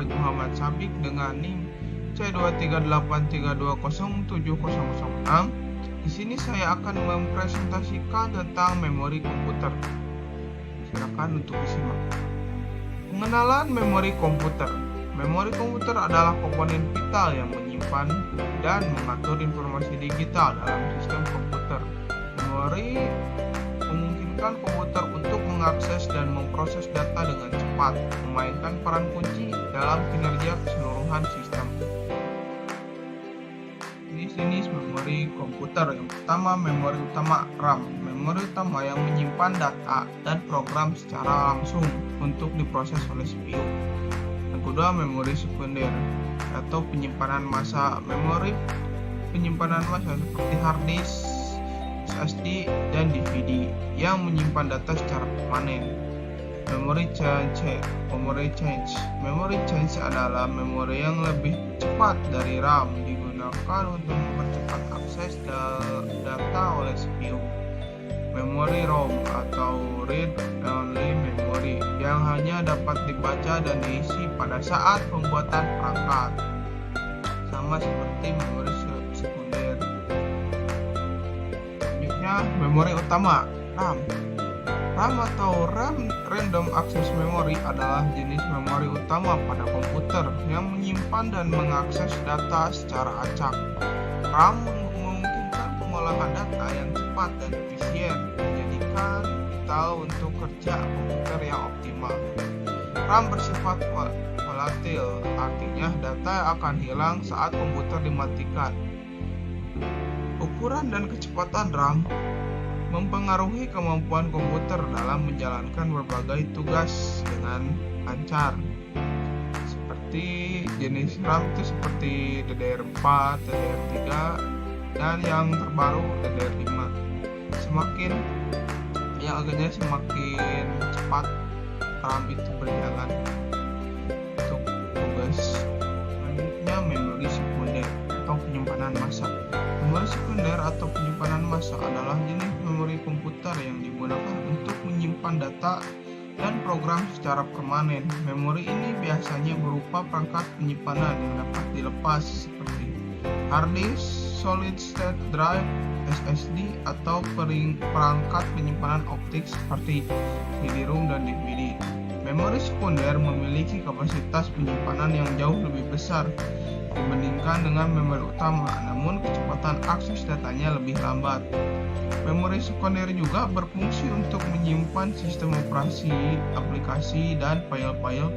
Fawait Muhammad Sabik dengan NIM C23832070006. Di sini saya akan mempresentasikan tentang memori komputer. Silakan untuk disimak. Pengenalan memori komputer. Memori komputer adalah komponen vital yang menyimpan dan mengatur informasi digital dalam sistem komputer. Memori memungkinkan komputer untuk mengakses dan memproses data dengan cepat, memainkan peran kunci dalam kinerja keseluruhan sistem. Jenis memori komputer. Yang pertama, memori utama RAM. Memori utama yang menyimpan data dan program secara langsung untuk diproses oleh CPU. Yang kedua, memori sekunder atau penyimpanan massa. Memori penyimpanan massa seperti hard disk, SSD, dan DVD yang menyimpan data secara permanen. Memory change. Memory change adalah memori yang lebih cepat dari RAM, digunakan untuk mempercepat akses data oleh CPU. Memori ROM atau read only memory yang hanya dapat dibaca dan diisi pada saat pembuatan perangkat, sama seperti memori sekunder. Selanjutnya, memori utama RAM. RAM atau Random Access Memory adalah jenis memori utama pada komputer yang menyimpan dan mengakses data secara acak. RAM memungkinkan pengolahan data yang cepat dan efisien, menjadikan vital untuk kerja komputer yang optimal. RAM bersifat volatil, artinya data akan hilang saat komputer dimatikan. Ukuran dan kecepatan RAM mempengaruhi kemampuan komputer dalam menjalankan berbagai tugas dengan lancar. Seperti jenis RAM itu seperti DDR4, DDR3, dan yang terbaru DDR5. Semakin cepat RAM itu berjalan untuk tugas. Selanjutnya, memori sekunder atau penyimpanan massa. Memori sekunder atau penyimpanan massa adalah jenis memori komputer yang digunakan untuk menyimpan data dan program secara permanen. Memori ini biasanya berupa perangkat penyimpanan yang dapat dilepas seperti hard disk, solid state drive, SSD, atau perangkat penyimpanan optik seperti CD-ROM dan DVD. Memori sekunder memiliki kapasitas penyimpanan yang jauh lebih besar dibandingkan dengan memori utama, namun kecepatan akses datanya lebih lambat. Memori sekunder juga berfungsi untuk menyimpan sistem operasi, aplikasi, dan file-file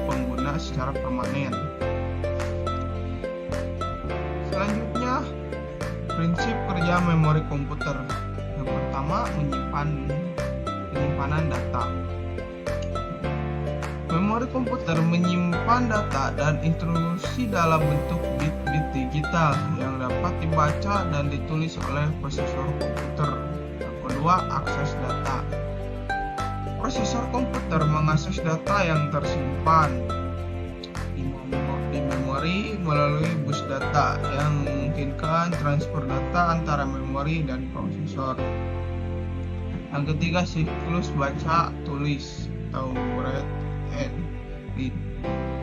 pengguna secara permanen. Selanjutnya, prinsip kerja memori komputer. Yang pertama, penyimpanan data. Memori komputer menyimpan data dan instruksi dalam bentuk bit-bit digital yang dapat dibaca dan ditulis oleh prosesor komputer. Yang kedua, akses data. Prosesor komputer mengakses data yang tersimpan di memori melalui bus data yang memungkinkan transfer data antara memori dan prosesor. Yang ketiga, siklus baca tulis atau read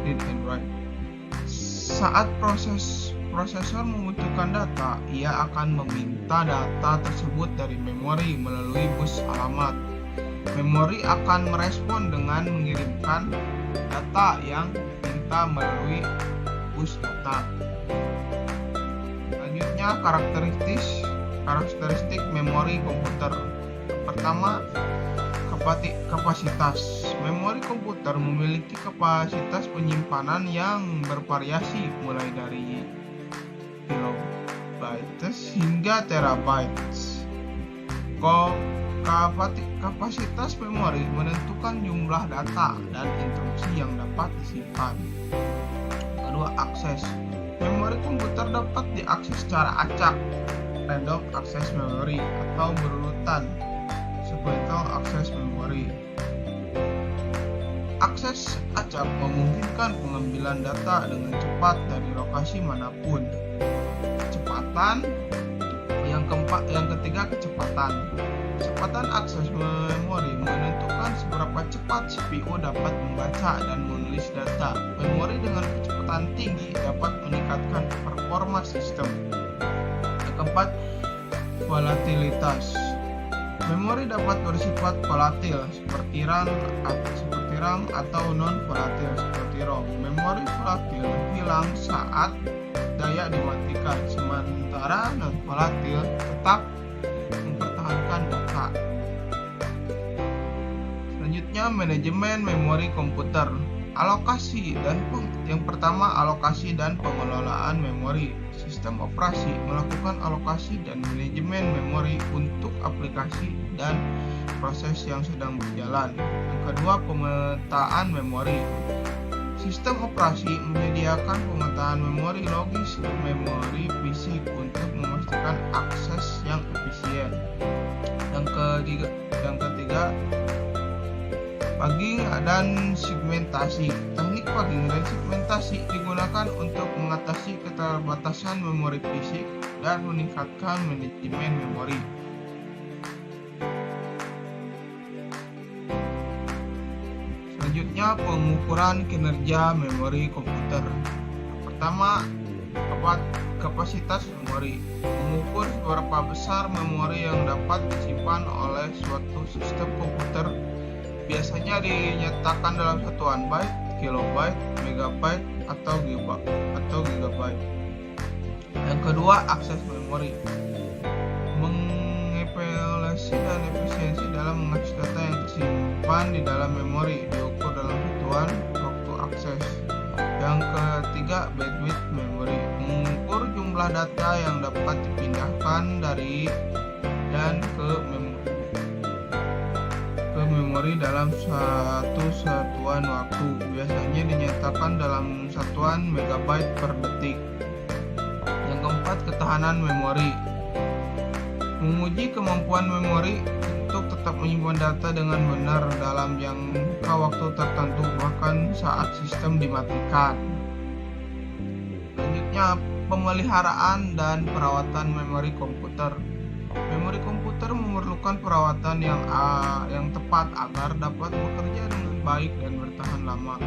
and write. Saat prosesor membutuhkan data, ia akan meminta data tersebut dari memori melalui bus alamat. Memori akan merespon dengan mengirimkan data yang diminta melalui bus data. Selanjutnya, karakteristik memori komputer. Pertama, kapasitas. Memori komputer memiliki kapasitas penyimpanan yang bervariasi mulai dari kilobytes hingga terabytes. Kapasitas memori menentukan jumlah data dan instruksi yang dapat disimpan. Kedua, akses. Memori komputer dapat diakses secara acak, random access memory, atau berurutan, sequential access memory. Akses acak memungkinkan pengambilan data dengan cepat dari lokasi manapun. Kecepatan. Yang ketiga, kecepatan. Kecepatan akses memori menentukan seberapa cepat CPU dapat membaca dan menulis menulis data. Memori dengan kecepatan tinggi dapat meningkatkan performa sistem. Yang keempat, volatilitas. Memori dapat bersifat volatil seperti RAM atau non-volatil seperti ROM. Memori volatil hilang saat daya dimatikan, sementara non-volatil tetap mempertahankan data. Selanjutnya, manajemen memori komputer. Alokasi dan yang pertama, alokasi dan pengelolaan memori. Sistem operasi melakukan alokasi dan manajemen memori untuk aplikasi dan proses yang sedang berjalan. Yang kedua, pemetaan memori. Sistem operasi menyediakan pemetaan memori logis dan memori fisik untuk memastikan akses yang efisien. Yang ketiga, pagging dan segmentasi. Teknik pagging dan segmentasi digunakan untuk mengatasi keterbatasan memori fisik dan meningkatkan manajemen memori. Selanjutnya, pengukuran kinerja memori komputer. Yang pertama, kapasitas memori. Mengukur seberapa besar memori yang dapat disimpan oleh suatu sistem komputer. Biasanya dinyatakan dalam satuan byte, kilobyte, megabyte, atau gigabyte. Yang kedua, akses memori. Mengevaluasi dan efisiensi dalam mengakses data yang tersimpan di dalam memori diukur dalam satuan waktu akses. Yang ketiga, bandwidth memori. Mengukur jumlah data yang dapat dipindahkan dari dan ke memori dalam satu satuan waktu, biasanya dinyatakan dalam satuan megabyte per detik. Yang keempat, ketahanan memori. Menguji kemampuan memori untuk tetap menyimpan data dengan benar dalam jangka waktu tertentu, bahkan saat sistem dimatikan. Selanjutnya, pemeliharaan dan perawatan memori komputer. Memori komputer memerlukan perawatan yang tepat agar dapat bekerja dengan baik dan bertahan lama.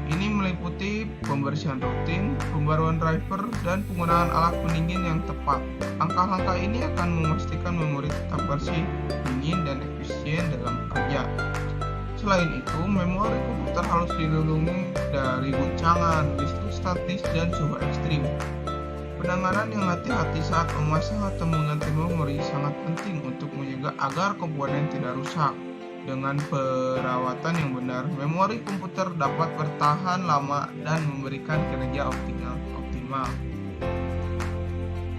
Ini meliputi pembersihan rutin, pembaruan driver, dan penggunaan alat pendingin yang tepat. Langkah-langkah ini akan memastikan memori tetap bersih, dingin, dan efisien dalam bekerja. Selain itu, memori komputer harus dilindungi dari guncangan, listrik statis, dan suhu ekstrim. Penanganan yang hati-hati saat memasang atau mengganti memori sangat penting untuk menjaga agar komponen tidak rusak. Dengan perawatan yang benar, memori komputer dapat bertahan lama dan memberikan kinerja optimal.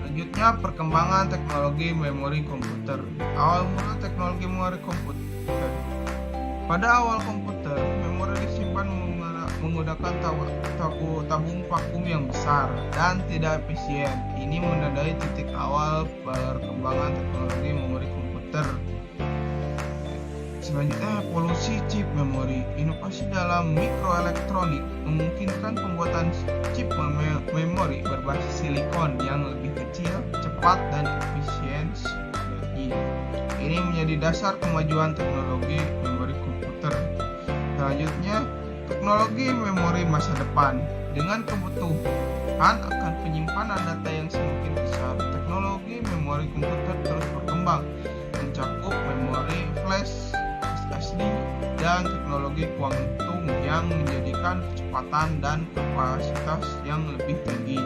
Selanjutnya, perkembangan teknologi memori komputer. Awal mula teknologi memori komputer. Pada awal komputer, memori disimpan menggunakan tabung vakum yang besar dan tidak efisien. Ini menandai titik awal perkembangan teknologi memori komputer. Selanjutnya, evolusi chip memori. Inovasi dalam mikroelektronik memungkinkan pembuatan chip memori berbasis silikon yang lebih kecil, cepat, dan efisien energi. Ini menjadi dasar kemajuan teknologi memori komputer. Selanjutnya, teknologi memori masa depan. Dengan kebutuhan akan penyimpanan data yang semakin besar, teknologi memori komputer terus berkembang, mencakup memori flash, SSD, dan teknologi kuantum yang menjadikan kecepatan dan kapasitas yang lebih tinggi.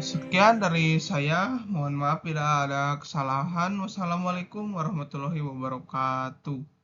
Sekian dari saya, mohon maaf bila ada kesalahan. Wassalamualaikum warahmatullahi wabarakatuh.